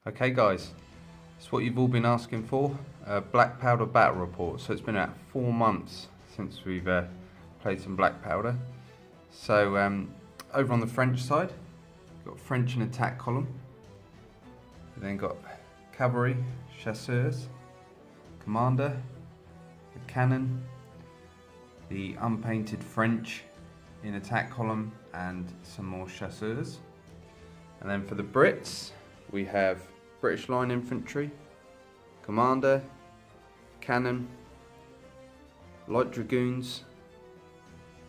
Okay guys, it's what you've all been asking for, Black Powder Battle Report. So it's been about 4 months since we've played some Black Powder. So over on the French side, we've got French in attack column. We've then got cavalry, chasseurs, commander, the cannon, the unpainted French in attack column, and some more chasseurs. And then for the Brits, we have British Line Infantry, Commander, Cannon, Light Dragoons,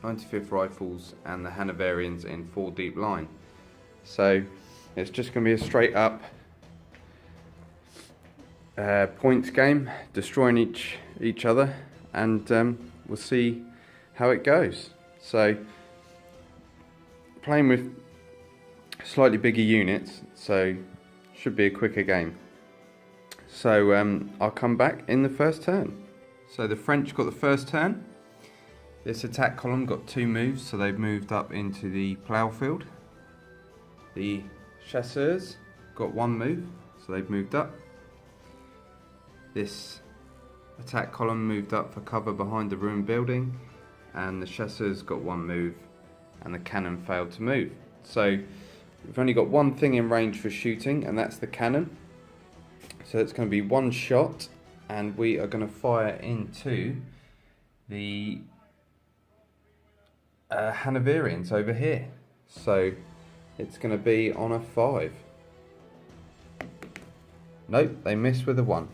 95th Rifles, and the Hanoverians in 4 deep line. So it's just going to be a straight up points game, destroying each other, and we'll see how it goes. So playing with slightly bigger units, so should be a quicker game. So I'll come back in the first turn. So the French got the first turn. This attack column got 2 moves, so they've moved up into the plough field. The chasseurs got 1 move, so they've moved up. This attack column moved up for cover behind the ruined building, and the chasseurs got 1 move, and the cannon failed to move. So we've only got one thing in range for shooting, and that's the cannon. So it's going to be 1 shot, and we are going to fire into the Hanoverians over here. So it's going to be on a 5. Nope, they missed with a 1.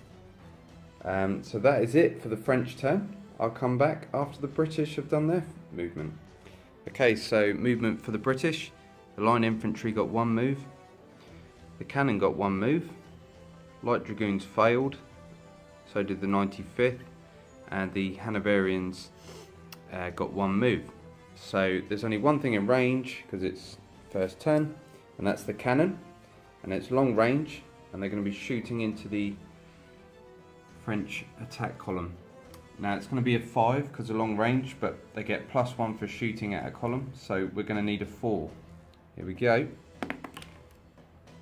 So that is it for the French turn. I'll come back after the British have done their movement. Okay, so movement for the British. The line infantry got 1 move. The cannon got 1 move. Light dragoons failed. So did the 95th. And the Hanoverians got 1 move. So there's only one thing in range because it's first turn, and that's the cannon. And it's long range, and they're going to be shooting into the French attack column. Now it's going to be a 5 because of long range, but they get +1 for shooting at a column. So we're going to need a 4. Here we go,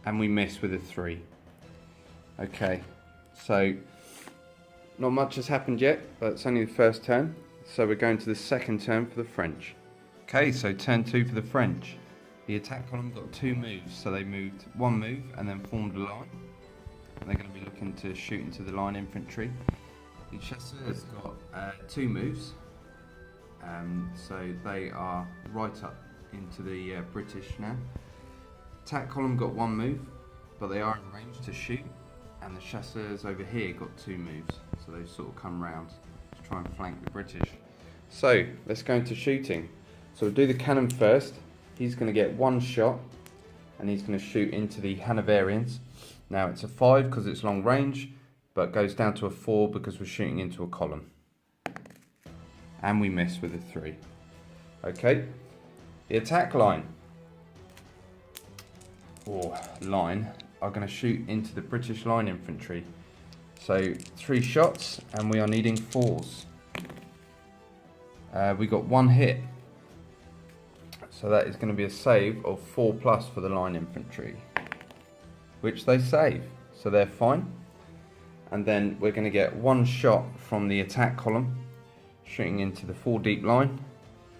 and we miss with a 3. Okay, so not much has happened yet, but it's only the first turn, so we're going to the second turn for the French. Okay, so turn 2 for the French. The attack column got 2 moves, so they moved 1 move and then formed a line, and they're going to be looking to shoot into the line infantry. The chasseurs got 2 moves, so they are right up into the British now. Attack column got 1 move, but they are in range to shoot, and the chasseurs over here got 2 moves, so they've sort of come round to try and flank the British. So let's go into shooting. So we'll do the cannon first. He's going to get 1 shot, and he's going to shoot into the Hanoverians. Now it's a 5 because it's long range, but goes down to a 4 because we're shooting into a column, and we miss with a 3. Okay. The attack line, or line, are going to shoot into the British line infantry. So 3 shots, and we are needing 4s. We got 1 hit, so that is going to be a save of 4+ for the line infantry, which they save, so they're fine. And then we're going to get 1 shot from the attack column, shooting into the 4 deep line,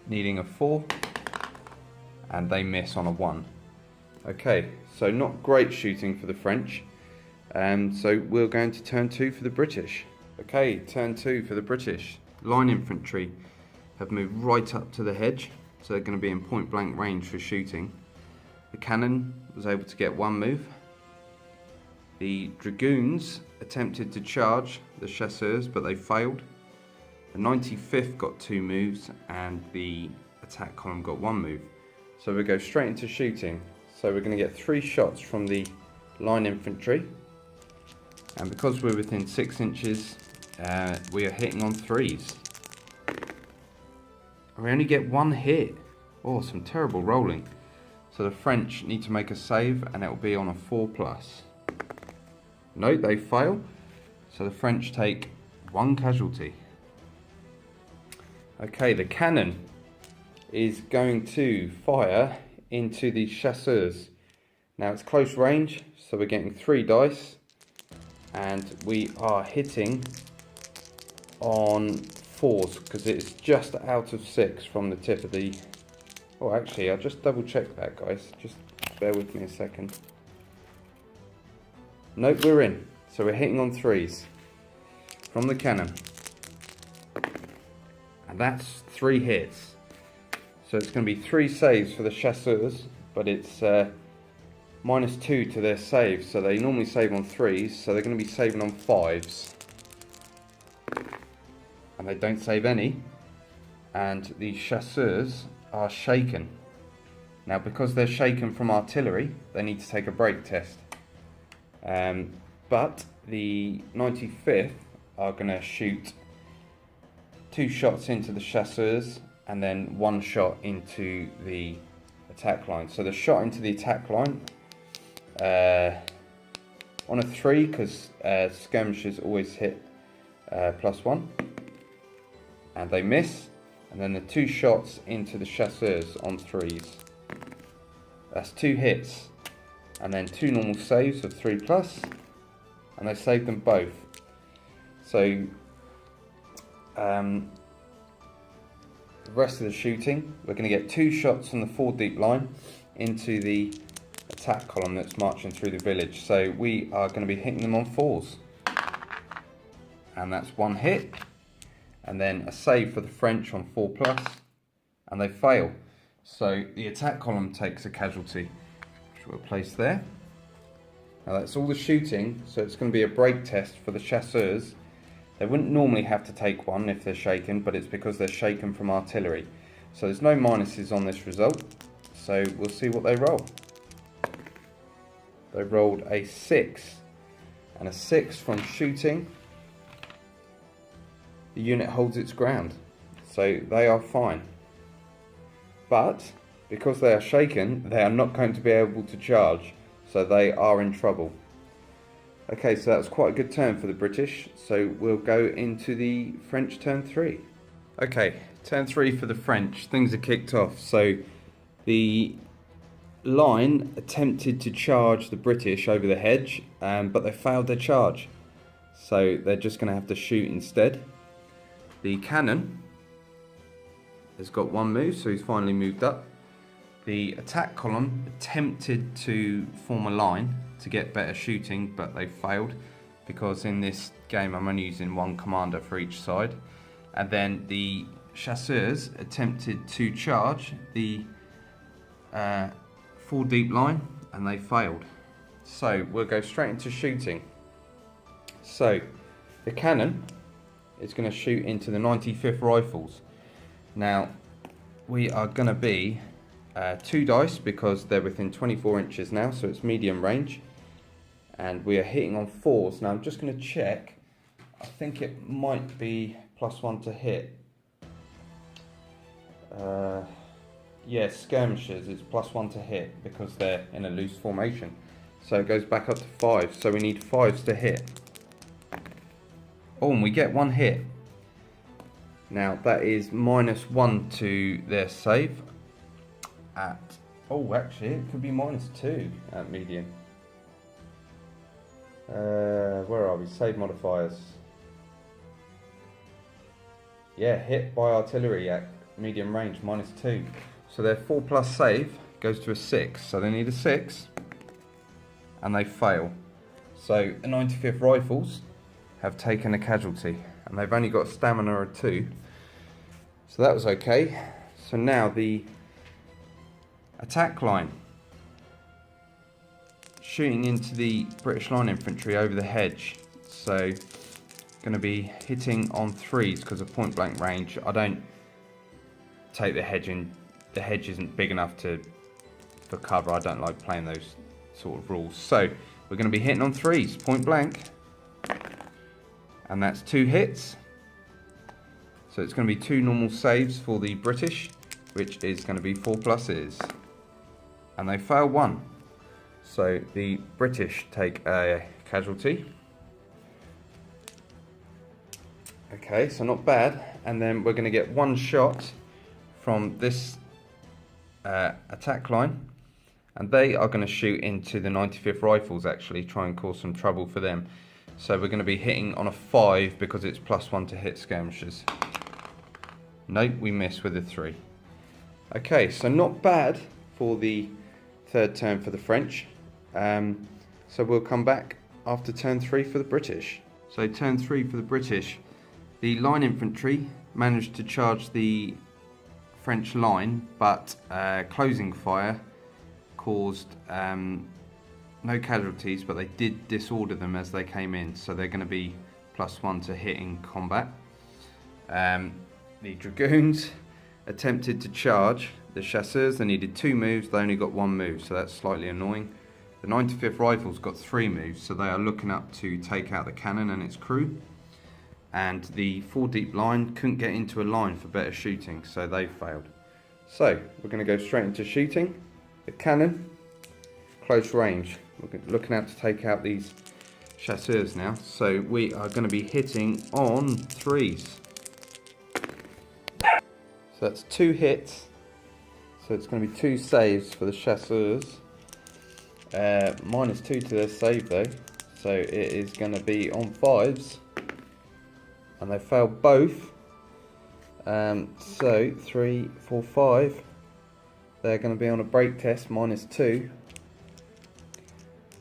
needing a 4. And they miss on a 1. Okay, so not great shooting for the French. So we're going to turn 2 for the British. Okay, turn 2 for the British. Line infantry have moved right up to the hedge, so they're going to be in point blank range for shooting. The cannon was able to get 1 move. The dragoons attempted to charge the chasseurs, but they failed. The 95th got 2 moves, and the attack column got 1 move. So we go straight into shooting. So we're going to get 3 shots from the line infantry, and because we're within 6 inches, we are hitting on 3s. We only get 1 hit. Oh, some terrible rolling. So the French need to make a save, and it will be on a 4+. No, they fail. So the French take 1 casualty. Okay, the cannon is going to fire into the chasseurs. Now it's close range, so we're getting 3 dice, and we are hitting on 4s because it's just out of 6 from the tip of the... Oh, actually, I'll just double check that, guys. Just bear with me a second. Nope, we're in. So we're hitting on 3s from the cannon. And that's 3 hits. So it's going to be 3 saves for the chasseurs, but it's -2 to their saves. So they normally save on 3s, so they're going to be saving on 5s. And they don't save any. And the chasseurs are shaken. Now, because they're shaken from artillery, they need to take a break test. But the 95th are going to shoot 2 shots into the chasseurs and then 1 shot into the attack line. So the shot into the attack line on a 3, because skirmishers always hit +1, and they miss. And then the 2 shots into the chasseurs on 3s. That's 2 hits, and then 2 normal saves of 3+, and they saved them both. So the rest of the shooting, we're going to get 2 shots from the 4 deep line into the attack column that's marching through the village. So we are going to be hitting them on 4s, and that's 1 hit, and then a save for the French on 4+, and they fail. So the attack column takes a casualty, which we'll place there. Now that's all the shooting, so it's going to be a break test for the chasseurs. They wouldn't normally have to take 1 if they're shaken, but it's because they're shaken from artillery. So there's no minuses on this result, so we'll see what they roll. They rolled a 6, and a 6 from shooting. The unit holds its ground, so they are fine. But because they are shaken, they are not going to be able to charge, so they are in trouble. Okay, so that was quite a good turn for the British, so we'll go into the French turn 3. Okay, turn 3 for the French. Things are kicked off. So the line attempted to charge the British over the hedge, but they failed their charge. So they're just going to have to shoot instead. The cannon has got 1 move, so he's finally moved up. The attack column attempted to form a line to get better shooting, but they failed because in this game I'm only using 1 commander for each side. And then the chasseurs attempted to charge the 4 deep line, and they failed. So we'll go straight into shooting. So the cannon is going to shoot into the 95th Rifles. Now we are going to be 2 dice because they're within 24 inches now, so it's medium range, and we are hitting on 4s. Now I'm just going to check. I think it might be +1 to hit. Yeah, skirmishers it's +1 to hit because they're in a loose formation, so it goes back up to 5, so we need 5s to hit. Oh, and we get 1 hit. Now that is -1 to their save at... Oh, actually it could be -2 at medium. Where are we? Save modifiers. Yeah, hit by artillery at medium range, -2. So their 4+ save goes to a 6. So they need a 6, and they fail. So the 95th Rifles have taken a casualty, and they've only got stamina of 2. So that was okay. So now the attack line, shooting into the British line infantry over the hedge. So going to be hitting on 3s because of point blank range. I don't take the hedge in. The hedge isn't big enough for cover. I don't like playing those sort of rules. So we're going to be hitting on 3s, point blank. And that's 2 hits. So it's going to be 2 normal saves for the British, which is going to be 4+. And they fail 1. So the British take a casualty. Okay, so not bad. And then we're going to get 1 shot from this attack line, and they are going to shoot into the 95th Rifles, actually, try and cause some trouble for them. So we're going to be hitting on a 5 because it's +1 to hit skirmishers. Nope, we miss with a 3. Okay, so not bad for the third turn for the French. So we'll come back after turn 3 for the British. So turn 3 for the British. The line infantry managed to charge the French line, but closing fire caused no casualties, but they did disorder them as they came in, so they're going to be +1 to hit in combat. The Dragoons attempted to charge the Chasseurs. They needed 2 moves, they only got 1 move, so that's slightly annoying. The 95th Rifles got 3 moves, so they are looking up to take out the cannon and its crew. And the 4 deep line couldn't get into a line for better shooting, so they failed. So we're going to go straight into shooting. The cannon, close range. We're looking out to take out these Chasseurs now. So we are going to be hitting on 3s. So that's 2 hits. So it's going to be 2 saves for the Chasseurs. -2 to their save though. So it is going to be on 5s. And they failed both. So 3, 4, 5. They're going to be on a break test, -2.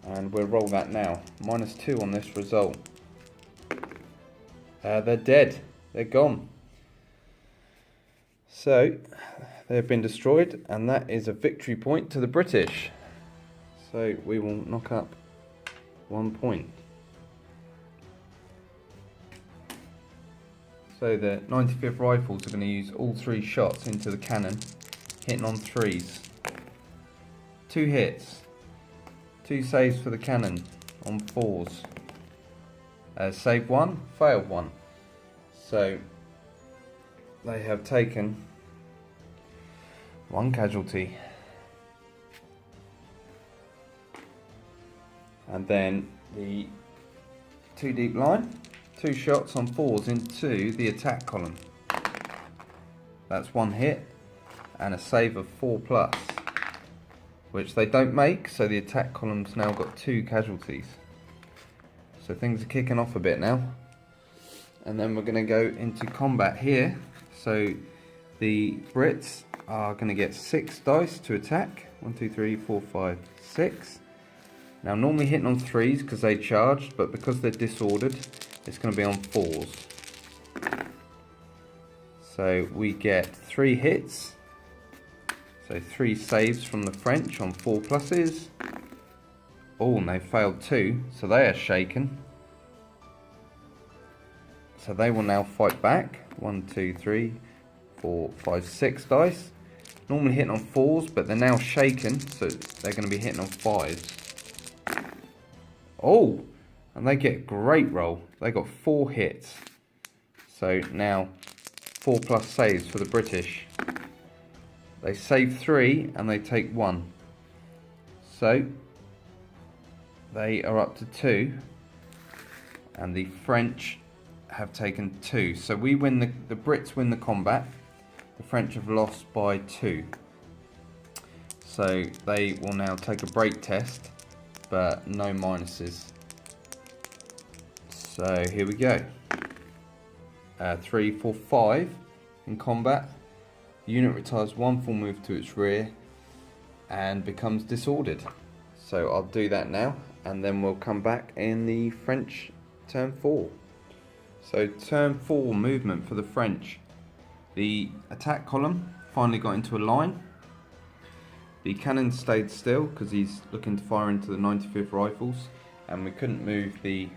And we'll roll that now. -2 on this result. They're dead. They're gone. So they've been destroyed, and that is a victory point to the British. So we will knock up 1 point. So the 95th Rifles are going to use all 3 shots into the cannon, hitting on 3s. 2 hits. 2 saves for the cannon on 4s. Save 1, failed 1. So they have taken 1 casualty. And then the 2 deep line, 2 shots on 4s into the attack column. That's 1 hit and a save of 4+, which they don't make, so the attack column's now got 2 casualties. So things are kicking off a bit now. And then we're going to go into combat here. So the Brits are going to get 6 dice to attack. 1, 2, 3, 4, 5, 6. Now normally hitting on 3s because they charged, but because they're disordered, it's going to be on 4s. So we get 3 hits. So 3 saves from the French on 4+. Oh, and they failed 2, so they are shaken. So they will now fight back. 1, 2, 3, 4, 5, 6 dice. Normally hitting on 4s, but they're now shaken, so they're going to be hitting on 5s. Oh, and they get a great roll. They got 4 hits. So now 4+ saves for the British. They save 3 and they take 1. So they are up to 2. And the French have taken 2. So we win the Brits win the combat. The French have lost by 2. So they will now take a break test, but no minuses. So here we go. 3, 4, 5 in combat. The unit retires 1 full move to its rear and becomes disordered. So I'll do that now, and then we'll come back in the French turn 4. So turn 4 movement for the French. The attack column finally got into a line. The cannon stayed still because he's looking to fire into the 95th Rifles, and we couldn't move the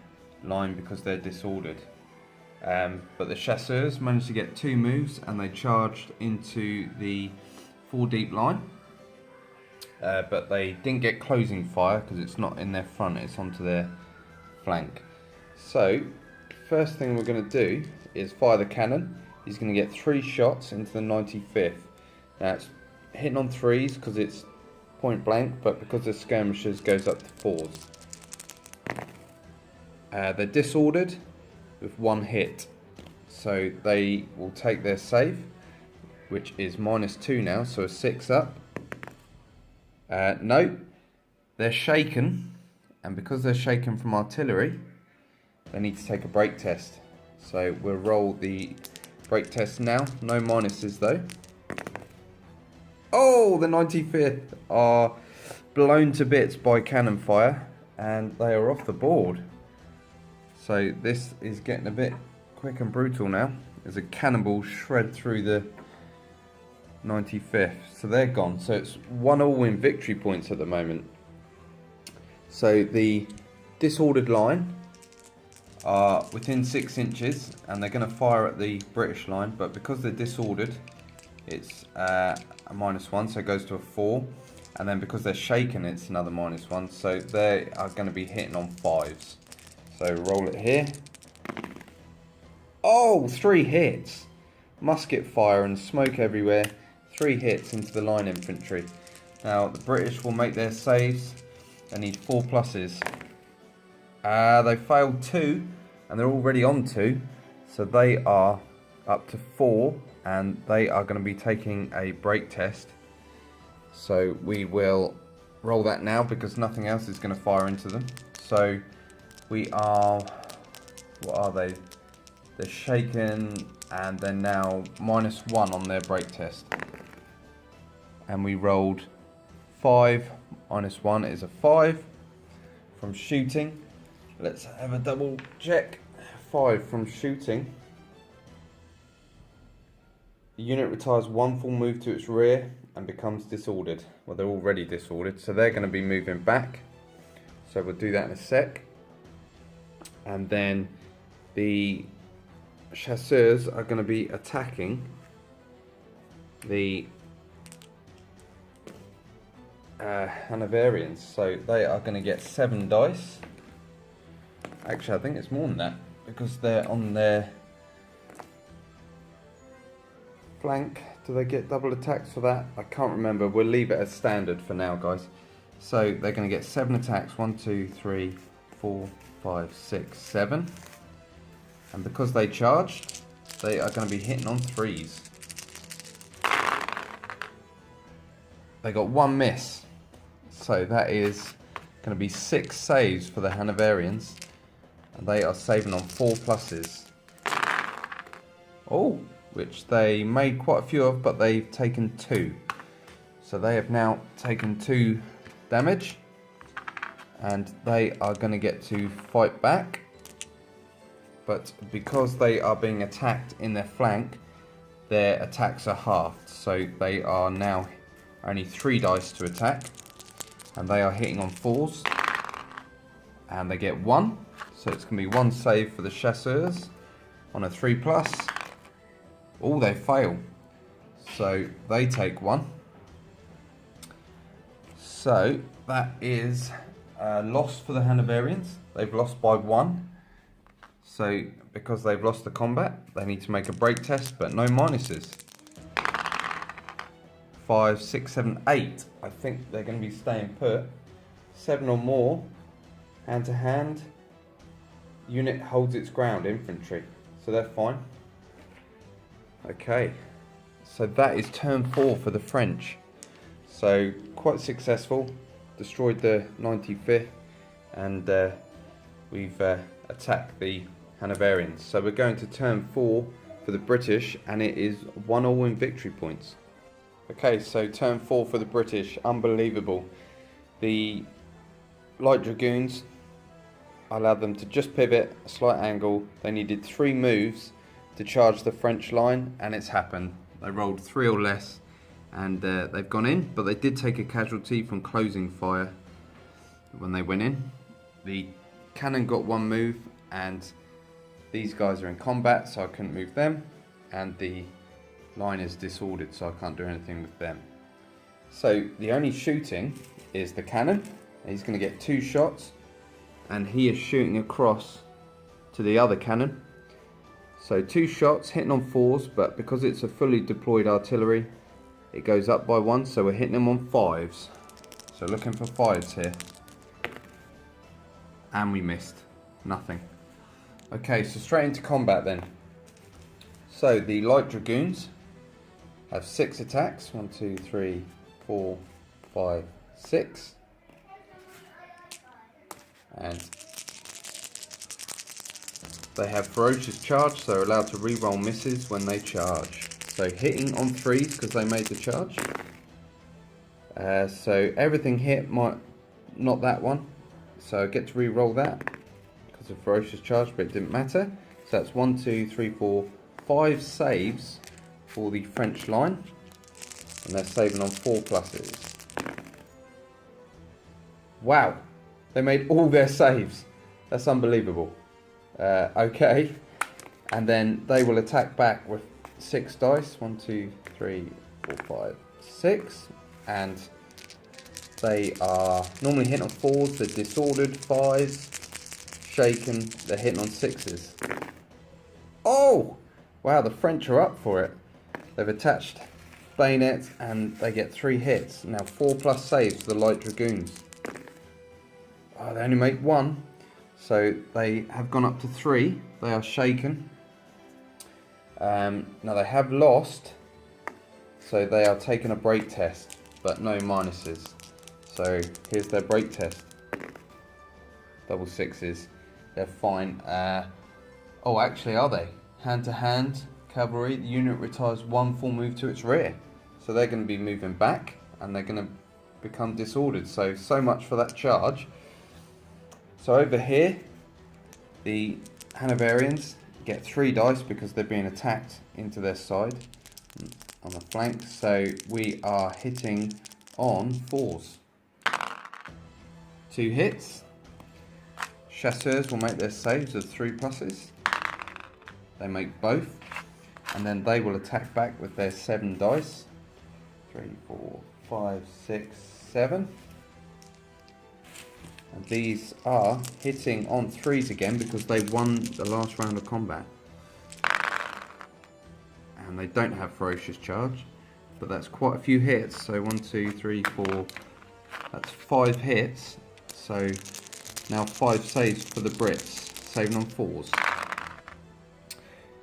line because they're disordered. But the Chasseurs managed to get 2 moves and they charged into the 4 deep line. But they didn't get closing fire because it's not in their front, it's onto their flank. So, first thing we're going to do is fire the cannon. He's going to get 3 shots into the 95th. Now it's hitting on 3s because it's point blank, but because the skirmishers goes up to 4s. They're disordered with 1 hit, so they will take their save, which is -2 now, so a 6 up. No, they're shaken, and because they're shaken from artillery, they need to take a break test. So we'll roll the break test now. No minuses though. Oh, the 95th are blown to bits by cannon fire, and they are off the board. So this is getting a bit quick and brutal now. There's a cannonball shred through the 95th. So they're gone. So it's 1-1 in victory points at the moment. So the disordered line are within 6 inches, and they're going to fire at the British line, but because they're disordered, it's a -1, so it goes to a 4, and then because they're shaken, it's another -1, so they are going to be hitting on 5s. So roll it here. Oh, 3 hits! Musket fire and smoke everywhere. 3 hits into the line infantry. Now the British will make their saves. They need 4 pluses. They failed 2, and they're already on 2, so they are up to 4, and they are going to be taking a break test. So we will roll that now because nothing else is going to fire into them. So we are, what are they? They're shaken, and they're now -1 on their break test. And we rolled 5 -1 is a 5 from shooting. Let's have a double check. 5 from shooting. The unit retires 1 full move to its rear and becomes disordered. Well, they're already disordered, so they're going to be moving back. So we'll do that in a sec. And then the chasseurs are going to be attacking the Hanoverians. So they are going to get 7 dice. Actually, I think it's more than that because they're on their flank. Do they get double attacks for that? I can't remember. We'll leave it as standard for now, guys. So they're going to get 7 attacks. 1, 2, 3, 4, 5, 6, 7. And because they charged, they are going to be hitting on 3s. They got 1 miss. So that is going to be 6 saves for the Hanoverians. And they are saving on 4 pluses. Oh, which they made quite a few of, but they've taken 2. So they have now taken 2 damage. And they are going to get to fight back. But because they are being attacked in their flank, their attacks are halved. So they are now only 3 dice to attack. And they are hitting on 4s. And they get 1. So it's going to be 1 save for the chasseurs on a 3+. Oh, they fail. So they take 1. So that is a loss for the Hanoverians. They've lost by 1. So because they've lost the combat, they need to make a break test, but no minuses. 5, 6, 7, 8. I think they're going to be staying put. 7 or more. Hand to hand. Unit holds its ground, infantry. So they're fine. Okay. So that is turn 4 for the French. So quite successful. Destroyed the 95th. And we've attacked the Hanoverians. So we're going to turn 4 for the British. And it is 1-1 in victory points. Okay, so turn 4 for the British. Unbelievable. The Light Dragoons, I allowed them to just pivot a slight angle. They needed 3 moves to charge the French line, and it's happened. They rolled 3 or less, and they've gone in, but they did take a casualty from closing fire when they went in. The cannon got 1 move, and these guys are in combat, so I couldn't move them, and the line is disordered, so I can't do anything with them. So the only shooting is the cannon. He's going to get 2 shots, and he is shooting across to the other cannon. So 2 shots hitting on 4s, but because it's a fully deployed artillery, it goes up by 1, so we're hitting them on 5s. So looking for 5s here. And we missed. Nothing. Okay, so straight into combat then. So the Light Dragoons have 6 attacks. 1, 2, 3, 4, 5, 6. And they have ferocious charge, so they're allowed to re-roll misses when they charge. So hitting on 3s because they made the charge. So everything hit, not that one. So I get to re-roll that because of ferocious charge, but it didn't matter. So that's 1, 2, 3, 4, 5 saves for the French line, and they're saving on 4 pluses. Wow, they made all their saves. That's unbelievable. Okay, and then they will attack back with 6 dice. 1, 2, 3, 4, 5, 6, and they are normally hitting on 4s. They're disordered 5s, shaken. They're hitting on 6s. Oh, wow! The French are up for it. They've attached bayonets, and they get 3 hits. Now 4 plus saves for the light dragoons. Oh, they only make 1. So they have gone up to 3. They are shaken. Now they have lost. So they are taking a break test, but no minuses. So here's their break test. Double 6s. They're fine. Oh, actually, are they? Hand to hand cavalry. The unit retires 1 full move to its rear. So they're going to be moving back, and they're going to become disordered. So much for that charge. So over here, the Hanoverians get 3 dice because they're being attacked into their side on the flank. So we are hitting on 4s. 2 hits. Chasseurs will make their saves of 3 pluses. They make both. And then they will attack back with their 7 dice. 3, 4, 5, 6, 7. And these are hitting on 3s again because they won the last round of combat. And they don't have ferocious charge, but that's quite a few hits. So 1, 2, 3, 4, that's 5 hits. So now 5 saves for the Brits, saving on 4s.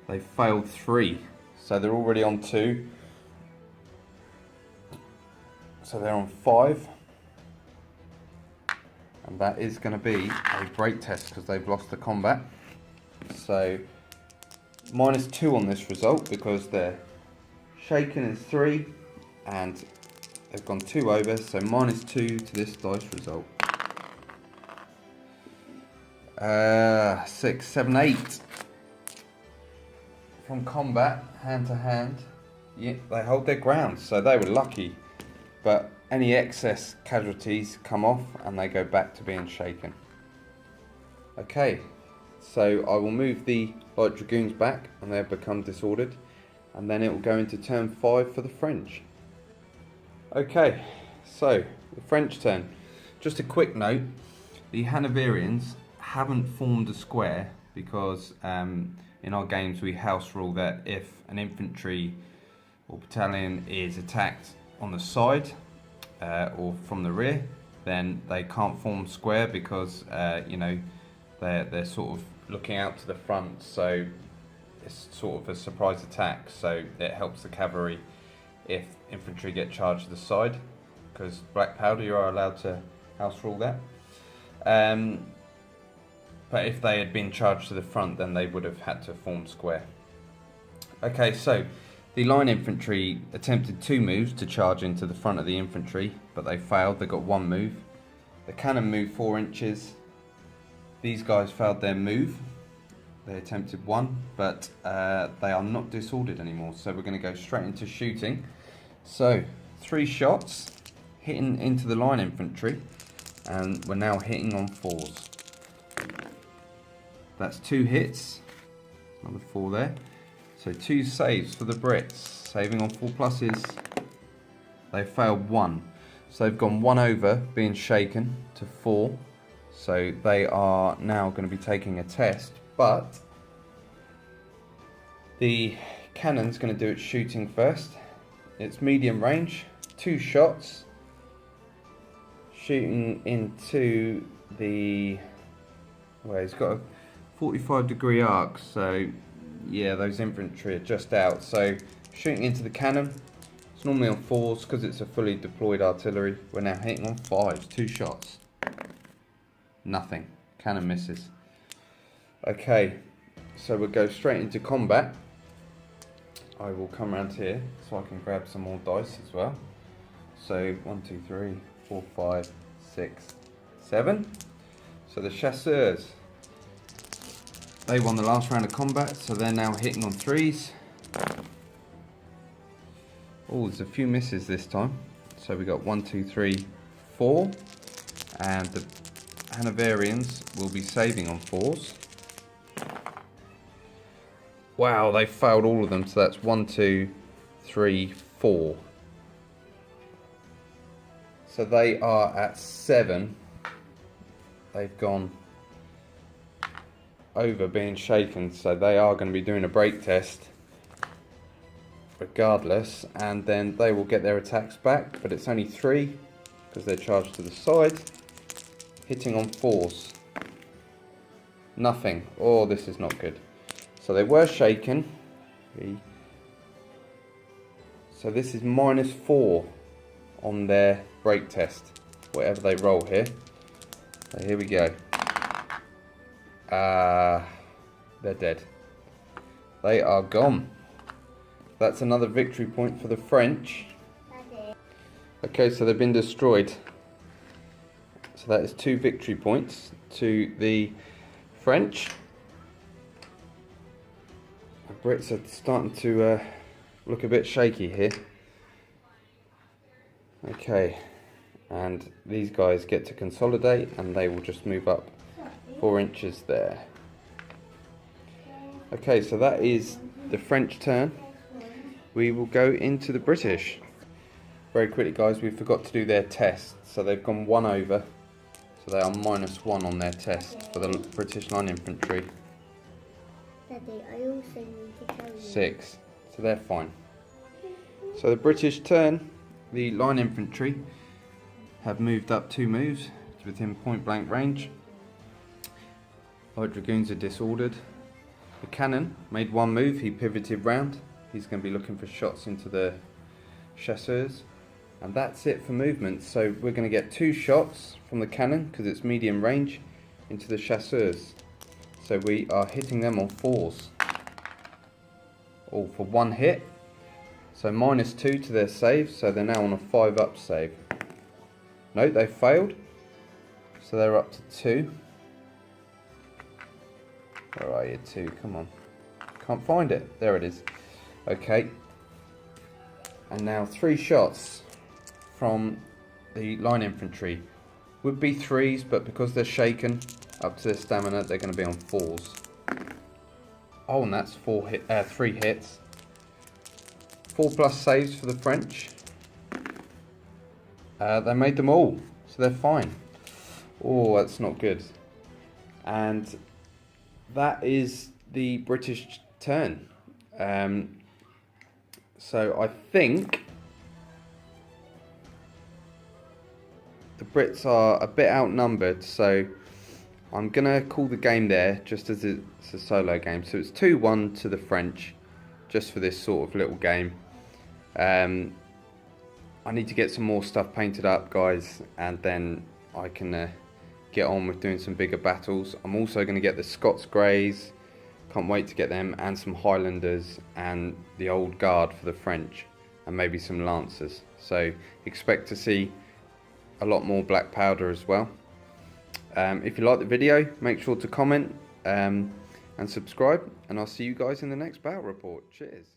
They failed 3, so they're already on 2. So they're on 5. And that is going to be a break test because they've lost the combat. So -2 on this result because they're shaken is 3 and they've gone 2 over. So -2 to this dice result. 6, 7, 8 from combat, hand to hand. Yeah, they hold their ground, so they were lucky. But any excess casualties come off and they go back to being shaken. Okay, so I will move the light dragoons back and they'll become disordered, and then it will go into turn 5 for the French. Okay, so the French turn. Just a quick note, the Hanoverians haven't formed a square because in our games we house rule that if an infantry or battalion is attacked on the side or from the rear, then they can't form square because you know, they're sort of looking out to the front, so it's sort of a surprise attack. So it helps the cavalry if infantry get charged to the side, because black powder, you are allowed to house rule that. But if they had been charged to the front, then they would have had to form square. Okay, so the line infantry attempted 2 moves to charge into the front of the infantry, but they failed. They got 1 move. The cannon moved 4 inches. These guys failed their move. They attempted 1, but they are not disordered anymore. So we're going to go straight into shooting. So 3 shots hitting into the line infantry, and we're now hitting on 4s. That's 2 hits, another 4 there. So 2 saves for the Brits, saving on 4 pluses. They failed 1. So they've gone 1 over, being shaken, to 4. So they are now going to be taking a test, but the cannon's going to do its shooting first. It's medium range, 2 shots, shooting into the, well, he's got a 45-degree arc, so yeah, those infantry are just out. So shooting into the cannon, It's normally on 4s because it's a fully deployed artillery. We're now hitting on 5s, 2 shots. Nothing. Cannon misses. Okay, so we'll go straight into combat. I will come around here so I can grab some more dice as well. So 1, 2, 3, 4, 5, 6, 7. So the chasseurs, they won the last round of combat, so they're now hitting on 3s. Oh, there's a few misses this time. So we got 1, 2, 3, 4, and the Hanoverians will be saving on 4s. Wow, they failed all of them, so that's 1, 2, 3, 4. So they are at 7. They've gone over being shaken, so they are going to be doing a break test regardless, and then they will get their attacks back, but it's only 3 because they're charged to the side, hitting on 4s. Nothing. Oh, this is not good. So they were shaken. So this is -4 on their break test, whatever they roll here. So here we go. They're dead. They are gone. That's another victory point for the French. Okay, so they've been destroyed. So that is 2 victory points to the French. The Brits are starting to look a bit shaky here. Okay, and these guys get to consolidate and they will just move up 4 inches there. Okay, so that is the French turn. We will go into the British. Very quickly, guys, we forgot to do their test. So they've gone 1 over. So they are -1 on their test for the British line infantry. Daddy, I also need to tell you. 6. So they're fine. So the British turn, the line infantry have moved up 2 moves to within point blank range. Light dragoons are disordered. The cannon made 1 move, he pivoted round. He's going to be looking for shots into the chasseurs. And that's it for movement. So we're going to get 2 shots from the cannon, because it's medium range, into the chasseurs. So we are hitting them on 4s. All for 1 hit. So -2 to their save, so they're now on a 5-up save. No, they failed. So they're up to 2. Where are you, 2? Come on. Can't find it. There it is. Okay. And now 3 shots from the line infantry. Would be 3s, but because they're shaken up to their stamina, they're going to be on 4s. Oh, and that's 3 hits. 4+ saves for the French. They made them all, so they're fine. Oh, that's not good. And that is the British turn. So I think the Brits are a bit outnumbered, so I'm going to call the game there, just as it's a solo game. So it's 2-1 to the French, just for this sort of little game. I need to get some more stuff painted up, guys, and then I can get on with doing some bigger battles. I'm also going to get the Scots Greys, can't wait to get them, and some Highlanders and the Old Guard for the French, and maybe some Lancers. So expect to see a lot more black powder as well. If you like the video, make sure to comment and subscribe, and I'll see you guys in the next battle report. Cheers.